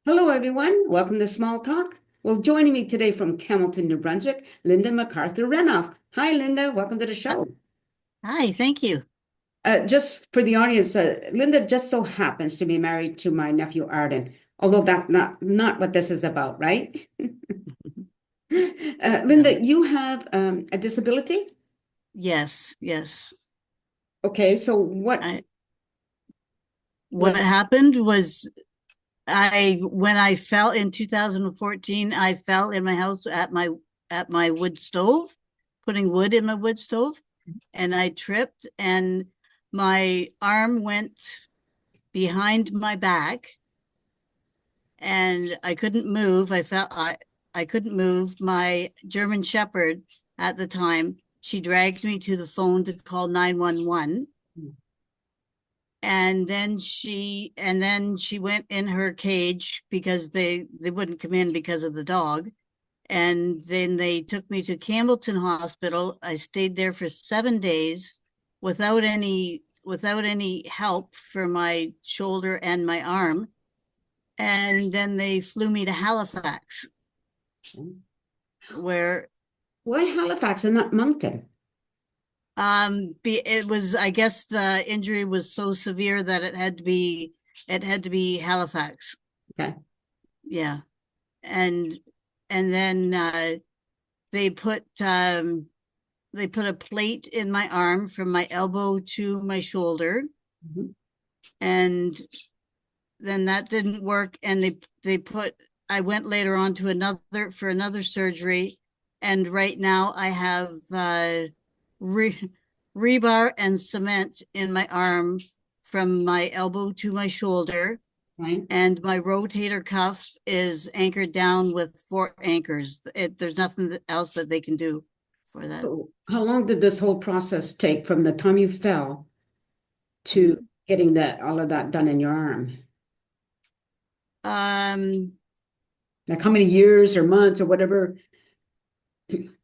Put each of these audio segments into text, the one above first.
Hello, everyone. Welcome to Small Talk. Well, joining me today from Hamilton, New Brunswick, Linda McArthur Renouf. Hi, Linda. Welcome to the show. Hi, thank you. Just for the audience, Linda just so happens to be married to my nephew Arden, although that's not what this is about, right? No. Linda, you have a disability? Yes, yes. Okay, so what I what was happened was I when I fell in 2014, I fell in my house at my wood stove, putting wood in my wood stove, and I tripped and my arm went behind my back and I couldn't move. I couldn't move. My German Shepherd at the time, she dragged me to the phone to call 911, and then she went in her cage because they wouldn't come in because of the dog, and then they took me to Campbellton Hospital. I stayed there for 7 days without any help for my shoulder and my arm, and then they flew me to Halifax, where why Halifax and not Moncton? it was, I guess the injury was so severe that it had to be Halifax. Okay. Yeah. And then they put um they put a plate in my arm from my elbow to my shoulder, Mhm. and then that didn't work, and they put I went later on to another surgery, and right now I have rebar and cement in my arm from my elbow to my shoulder, Right. and my rotator cuff is anchored down with four anchors. There's nothing else that they can do for that. So how long did this whole process take from the time you fell to getting that all of that done in your arm? Um, Like how many years or months or whatever?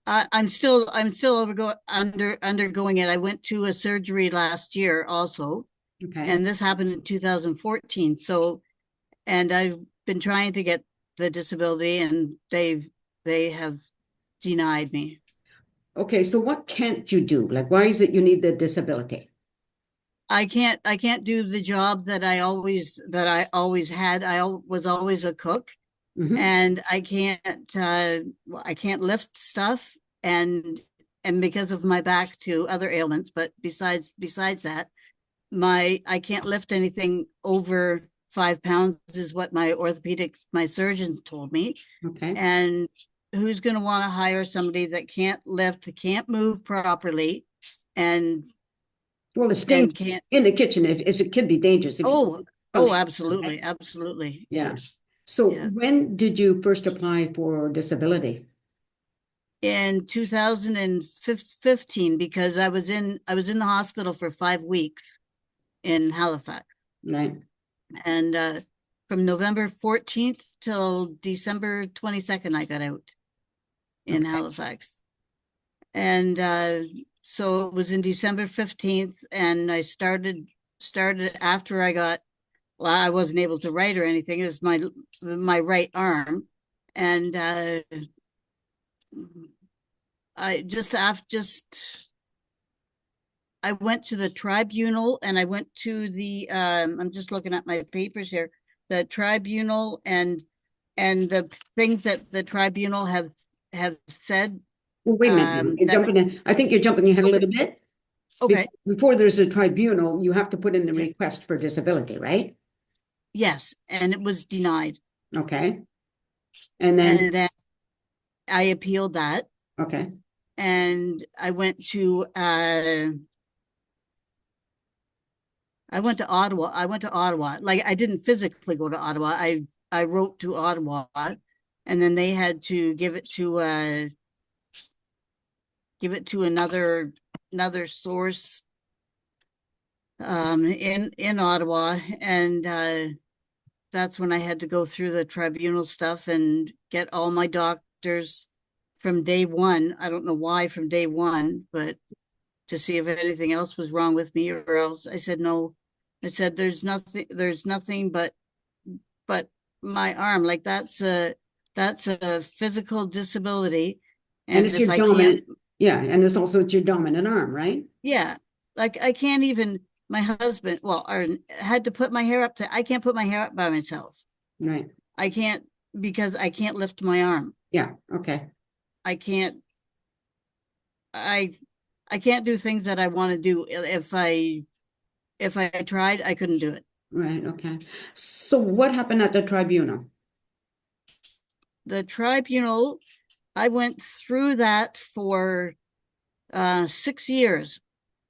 I'm still undergoing it. I went to a surgery last year also, Okay. and this happened in 2014. So, and I've been trying to get the disability, and they have denied me. Okay, so what can't you do? Like, why is it you need the disability? I can't do the job that I always had. Was always a cook, Hmm. and I can't lift stuff, and because of my back to other ailments, but besides that, I can't lift anything over 5 pounds is what my surgeons told me. Okay. And who's going to want to hire somebody that can't lift, that can't move properly, and Well, it's and dangerous can't in the kitchen. If it could be dangerous if you oh oh function. absolutely, Okay. absolutely. Yeah. So Yeah. when did you first apply for disability? In 2015, because I was in the hospital for 5 weeks in Halifax, Right. and from November 14th till December 22nd I got out in Okay. Halifax. And so it was in December 15th, and I started after I wasn't able to write or anything. It was my right arm, and I just I went to the tribunal, and I went to the I'm just looking at my papers here, the tribunal, and the things that the tribunal have said, Well, wait a minute now. You're that jumping in. I think you're jumping ahead a okay, little bit. okay, Before there's a tribunal, you have to put in the yeah, request for disability, right? yes, and it was denied. Okay. And then, And then I appealed that, okay. and I went to Ottawa. I went to Ottawa. Like, I didn't physically go to Ottawa. I wrote to Ottawa, and then they had to give it to another source in Ottawa, and that's when I had to go through the tribunal stuff and get all my doctors from day one. I don't know why from day one, but to see if anything else was wrong with me, or else I said no. I said there's nothing but my arm. Like that's a physical disability. And And it's your if I can't, dominant, yeah, and it's your dominant arm, right? yeah, like I can't even, my husband, well, had to put my hair up I can't put my hair up by myself. Right. I can't because I can't lift my arm. Yeah. Okay. I can't, I, I can't do things that I want to do. If I tried, I couldn't do it. Right. Okay. So what happened at the tribunal? The tribunal, I went through that for 6 years,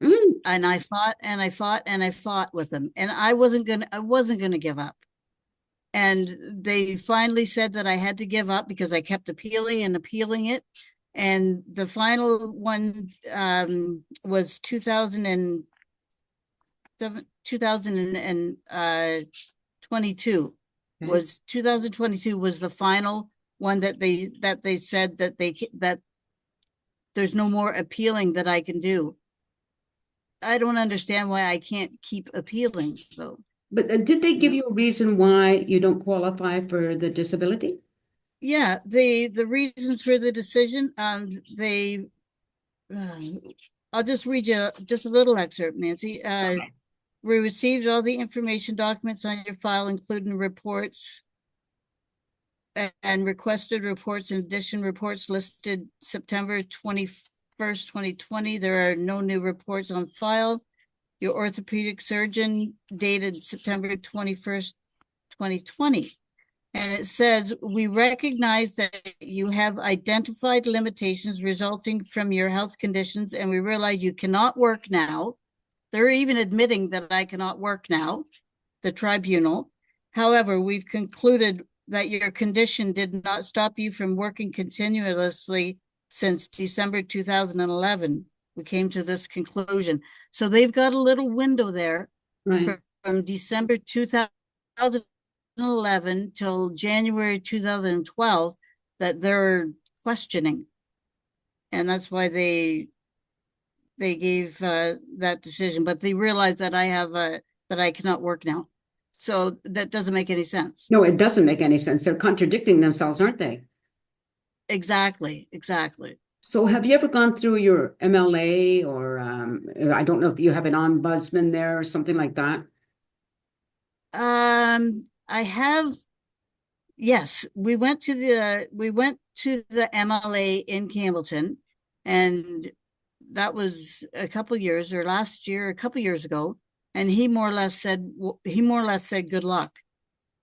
Mm, and I fought and I fought and I fought with them, and I wasn't gonna give up. And they finally said that I had to give up because I kept appealing and appealing it. And the final one was 2022 okay. was 2022 was the final one that they said that there's no more appealing that I can do. I don't understand why I can't keep appealing though. But did they You give know? you a reason why you don't qualify for the disability? Yeah, the reasons for the decision, they uh, I'll just read you just a little excerpt, Nancy. Okay. We received all the information documents on your file, including reports and requested reports. In addition, reports listed September 21st, 2020. There are no new reports on file. Your orthopedic surgeon dated September 21st, 2020. And it says, we recognize that you have identified limitations resulting from your health conditions, and we realize you cannot work now. They're even admitting that I cannot work now, the tribunal. However, we've concluded that your condition did not stop you from working continuously since December 2011. We came to this conclusion. So they've got a little window there Right. from December 2011 till January 2012 that they're questioning. And that's why they gave that decision, but they realized that that I cannot work now. So that doesn't make any sense. No, it doesn't make any sense. They're contradicting themselves, aren't they? Exactly, exactly. So have you ever gone through your MLA or I don't know if you have an ombudsman there or something like that? I have, yes, we went to the MLA in Campbellton, and that was a couple years or last year, a couple years ago, and he more or less said good luck.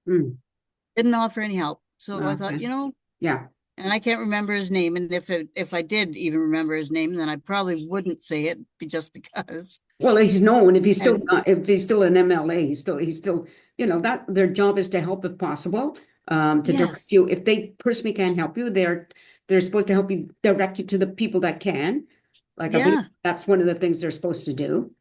Mm, Didn't offer any help. So I thought, okay. Yeah. and I can't remember his name. And if I did even remember his name, then I probably wouldn't say it just because. Well, he's known And if he's still an MLA, he's still, that their job is to help if possible, to direct yes, you. If they personally can't help you, they're supposed to help you direct you to the people that can. Like I believe yeah, that's one of the things they're supposed to do,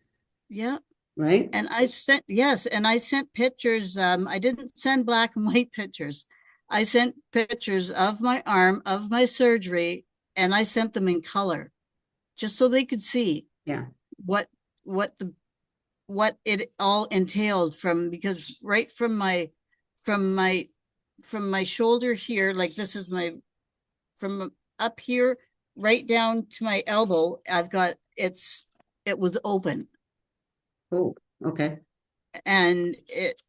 yeah. right? And I sent, yes, and I sent pictures. I didn't send black and white pictures. I sent pictures of my arm, of my surgery, and I sent them in color just so they could see Yeah. what what the what it all entailed from, because right from my from my shoulder here, like this is my, from up here right down to my elbow, I've got, it was open, Oh, okay. and it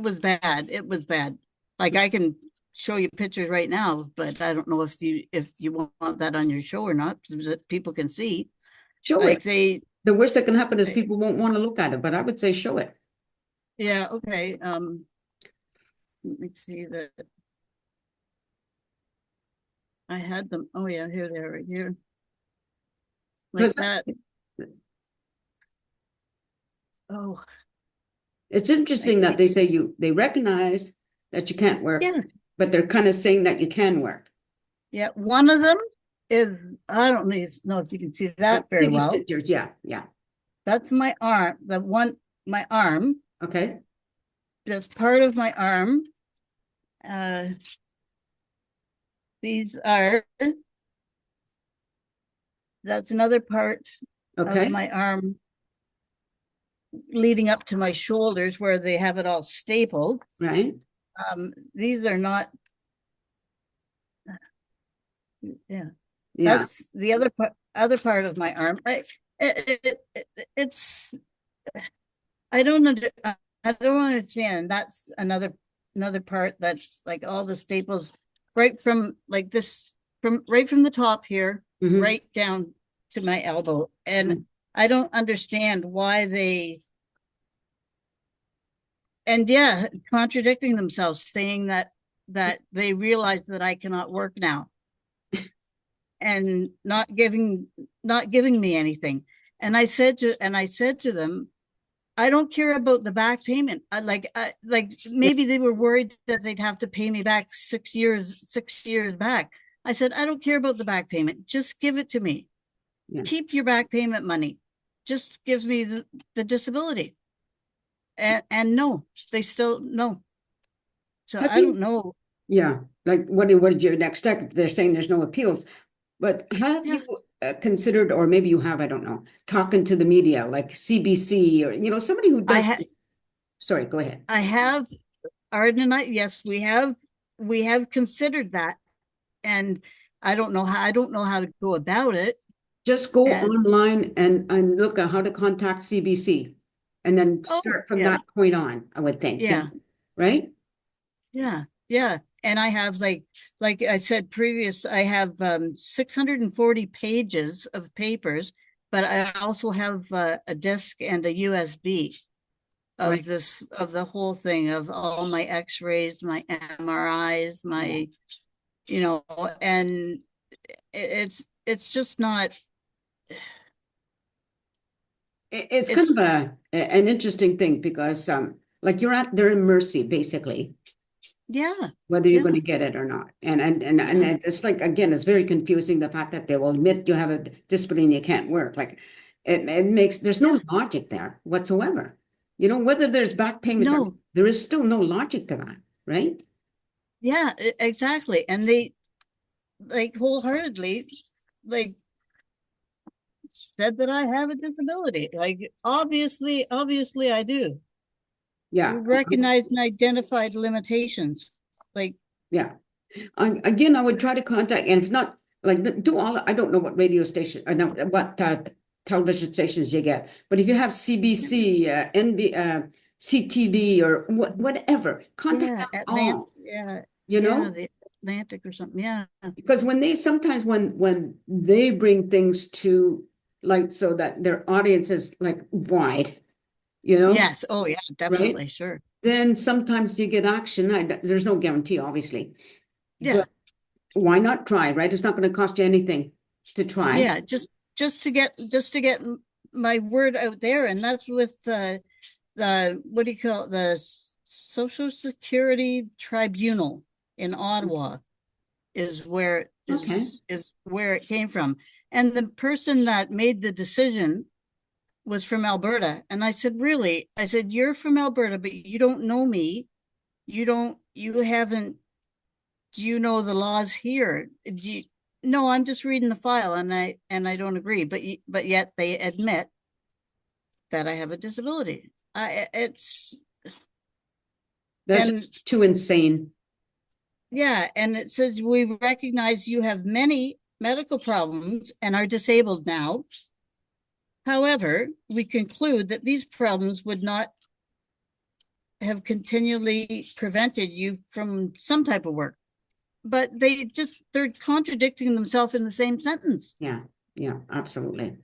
was bad. It was bad. Like I can show you pictures right now, but I don't know if you want that on your show or not, so that people can see. Show Like it. The worst that can happen is they people won't want to look at it, but I would say show it. yeah, okay. Let me see that I had them. Oh yeah, here they are right here. Like Because that. Oh, it's I interesting that can't. they say they recognize that you can't work, Yeah, but they're kind of saying that you can work. yeah. One of them is, I don't know if you can see I that see very these well. pictures. Yeah, yeah. That's my arm. My arm. Okay. That's part of my arm. Uh, these are, that's another part of Okay. my arm. leading up to my shoulders where they have it all stapled. right? These are not, yeah, Yeah. that's the other part of my arm. It's, I don't I don't understand. That's another part that's like all the staples right from like this, from right from the top here, Mhm. right down to my elbow. And Mm. I don't understand why and yeah, contradicting themselves, saying that they realize that I cannot work now and not giving me anything. And I said to them, I don't care about the back payment. Like Yeah. maybe they were worried that they'd have to pay me back 6 years back. I said, I don't care about the back payment. Just give it to me. Yeah. Keep your back payment money. Just give me the disability. And no, they still no. So Have I don't you, know. yeah, like what is your next step? They're saying there's no appeals, but have Yeah, you considered, or maybe you have, I don't know, talking to the media like CBC or, somebody who I does, ha sorry, go ahead. I have Arden and I, yes, we have considered that. And I don't know how to go about it. Just go And online and look at how to contact CBC and then oh start from yeah, that point on, I would think, yeah, right? yeah, yeah. And I have like I said previous, I have 640 pages of papers, but I also have a disk and a USB Right. of the whole thing, of all my x-rays, my MRIs, Yeah. my, you know, and it's just not, It's kind it's of an interesting thing because like you're at their mercy basically, yeah, whether you're yeah, going to get it or not. And yeah, it's like again, it's very confusing the fact that they will admit you have a disability and you can't work. Like it makes there's yeah. no logic there whatsoever. Whether there's back payments or No, there is still no logic to that, right? yeah, exactly. And they like wholeheartedly like said that I have a disability. Like obviously I do. Yeah. Recognized and identified limitations. Like Yeah. Again, I would try to contact, and if not, like do all. I don't know what radio station, I know what television stations you get, but if you have CBC, CTV, or whatever, contact yeah, them all. You yeah, know, the Atlantic or something. Yeah, because when they sometimes when they bring things to light so that their audience is like wide, yes. Oh yeah, right? definitely, sure. Then sometimes you get action. There's no guarantee, obviously, Yeah, but why not try, right? It's not going to cost you anything to try. yeah. Just to get my word out there, and that's with the what do you call it? The Social Security Tribunal in Ottawa Okay. is where it came from. And the person that made the decision was from Alberta. And I said, really? I said, you're from Alberta, but you don't know me. You haven't, do you know the laws here? No, I'm just reading the file and I don't agree. But yet they admit that I have a disability. It's, That's and just too insane. yeah, and it says we recognize you have many medical problems and are disabled now. However, we conclude that these problems would not have continually prevented you from some type of work. But they're contradicting themselves in the same sentence. Yeah. Yeah, absolutely.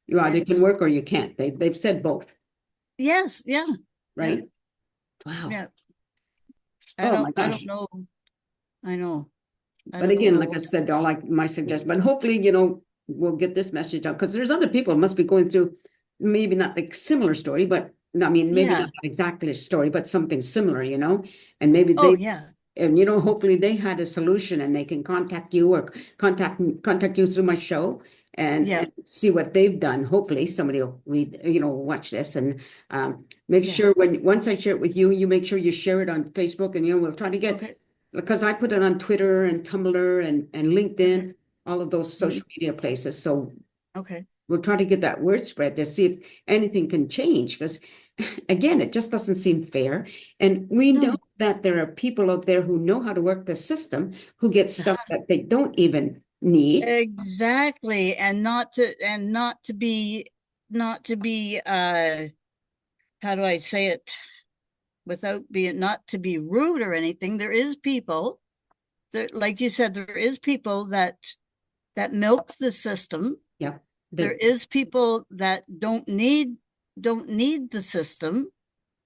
You either can It's work or you can't. They've said both, yes, yeah, yeah, right? Wow. yeah. Oh my I don't gosh. know. I know. I But don't again, know like I what said, I else. like my suggestion, but hopefully, we'll get this message out because there's other people must be going through maybe not like similar story, but I mean, maybe not Yeah. exactly a story, but something similar, and maybe Oh they, yeah. and hopefully they had a solution and they can contact you or contact you through my show Yeah. and see what they've done. Hopefully somebody will read, watch this and make Yeah. sure once I share it with you, you make sure you share it on Facebook and we'll try to get Okay. because I put it on Twitter and Tumblr and Okay. LinkedIn, all of those Mhm. social media places. So Okay. we'll try to get that word spread to see if anything can change. Because again, it just doesn't seem fair. And we know No. that there are people out there who know how to work the system who get stuff that they don't even need. Exactly. And not to be how do I say it without being, not to be rude or anything. There is people there, like you said, there is people that milk the system. Yeah. There is people that don't need the system,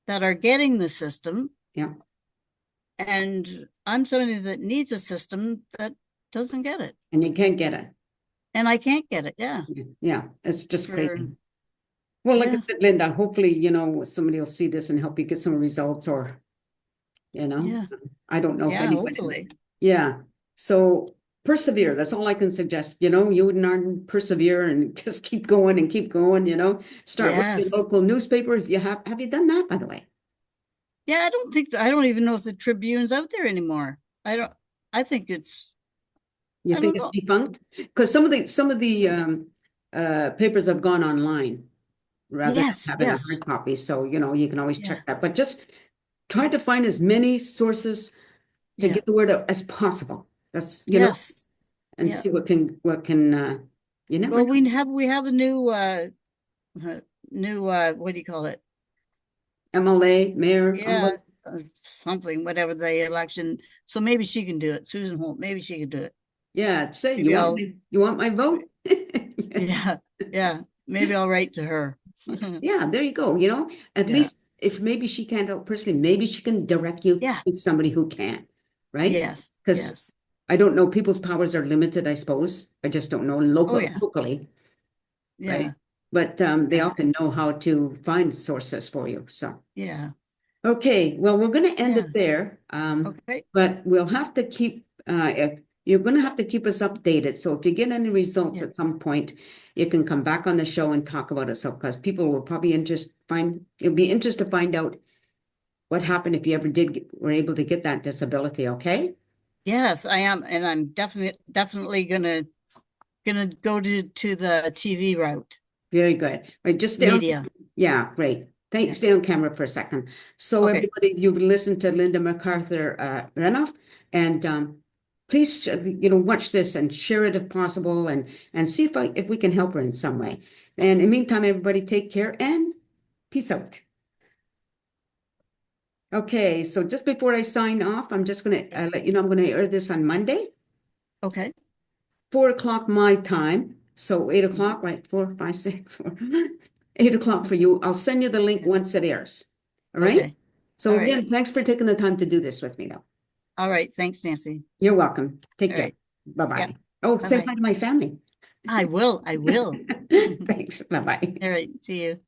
that are getting the system. Yeah. And I'm somebody that needs a system that doesn't get it. And you can't get it. And I can't get it. Yeah. Yeah. It's just For, crazy. Well, like I yeah. said, Linda, hopefully, somebody will see this and help you get some results or, Yeah. I don't know if Yeah. anybody. Hopefully. Yeah. So persevere. That's all I can suggest. You and Arden persevere and just keep going and keep going, Start with your Yes. local newspaper if you have you done that, by the way? Yeah. I don't even know if the Tribune's out there anymore. I think it's, You I think don't it's know. defunct? Because some of the papers have gone online rather than Yes. having a Yes. hard copy. So, you can always Yeah. check that. But just try to find as many sources to Yeah. get the word out as possible. That's, Yes. and Yeah. see what can you never Well, know. we have a new what do you call it? MLA, mayor, all Yeah, those. something, whatever the election. So maybe she can do it. Susan Holt, maybe she can do it. Yeah, say Maybe I'll, you want my vote? yeah, yeah. Maybe I'll write to her. Yeah, there you go. At Yeah. least if maybe she can't help personally, maybe she can direct you Yeah. to somebody who can, right? Yes. Because Yes. I don't know, people's powers are limited, I suppose. I just don't know Oh yeah. locally, right? Yeah. But they Yeah. often know how to find sources for you. So, Yeah. okay, well, we're going to end Yeah. it there. Okay. But we'll have to keep, if you're going to have to keep us updated. So if you get any results Yeah. at some point, you can come back on the show and talk about it. So, because people will probably it'll be interested to find out what happened if you ever were able to get that disability. Okay. Yes, I am, and I'm definitely gonna go to the TV route, Very good. Right, just stay on. media. Yeah, great. Yeah. Thanks. Stay on camera for a second. So Okay. everybody, you've listened to Linda McArthur Renouf, and please, watch this and share it if possible, and see if we can help her in some way. And in the meantime, everybody, take care and peace out. Okay, so just before I sign off, I'm just going to let you know I'm going to air this on Monday, Okay. 4 o'clock my time. So 8 o'clock, right? 4, 5, 6, 4, 8 o'clock for you. I'll send you the link once it airs. All right. Okay. All So right. again, thanks for taking the time to do this with me, though. All right. Thanks, Nancy. You're welcome. Take All care. right. Yeah. Bye-bye. Oh, say Bye-bye. hi to my family. I will. I will. Thanks. Bye-bye. All right. See you.